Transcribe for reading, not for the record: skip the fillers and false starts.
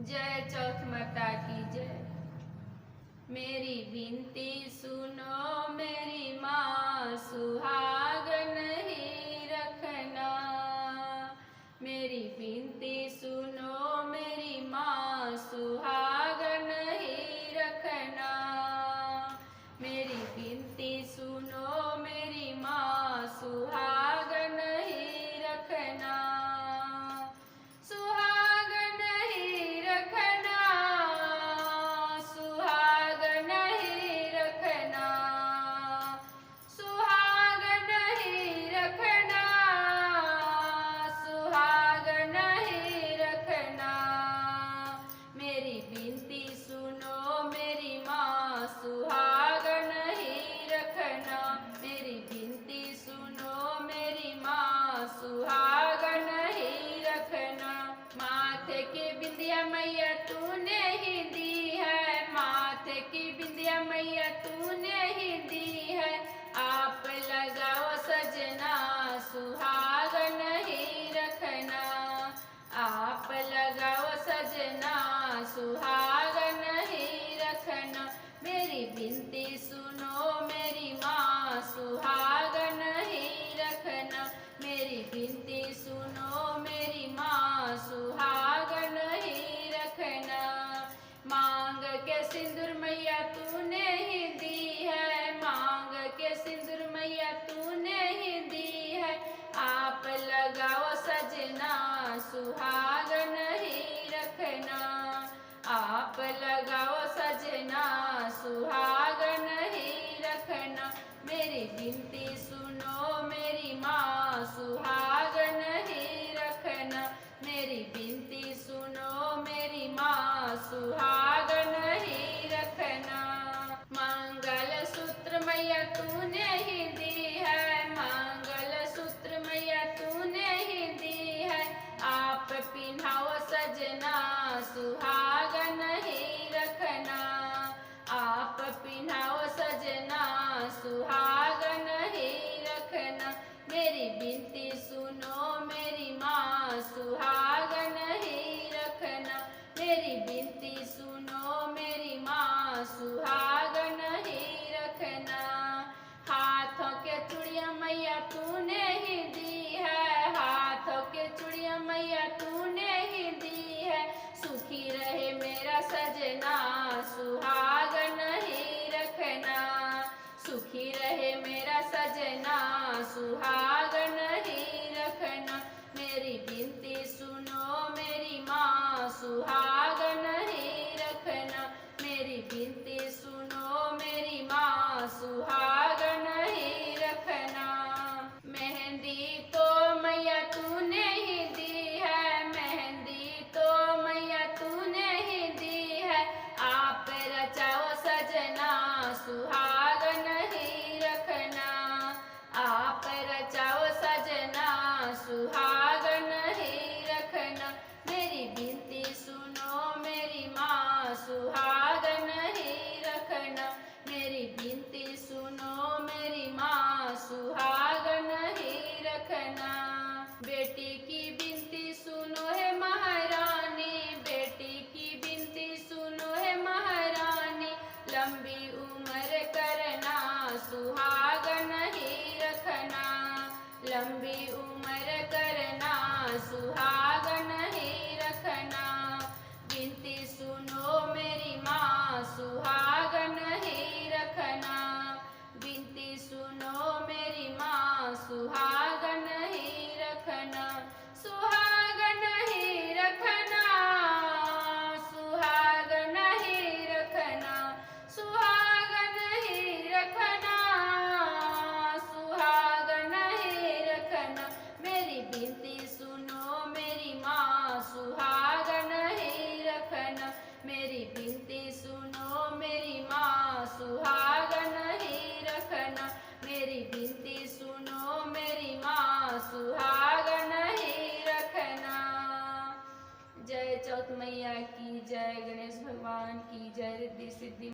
जय चौथ माता की जय। मेरी विनती सुनो मेरी माँ, सुहागन ही रखना। मेरी विनती सुनो मेरी माँ, सुहागन ही रखना। मेरी विनती सुनो मेरी माँ, सुहागन ही रखना। सुहागन ही रखना, सुहागन ही रखना, सुहागन ही रखना, सुहागन ही रखना। मेरी विनती सुनो मेरी माँ, सुहागन ही रखना। मेरी विनती सुनो मेरी माँ, सुहागन ही रखना। माथे की बिंदिया मैया तूने ही दी है, माथे की बिंदिया मैया तूने ही दी है। आप लगाओ सजना, सुहागन ही रखना। आप लगाओ सजना, सुहागन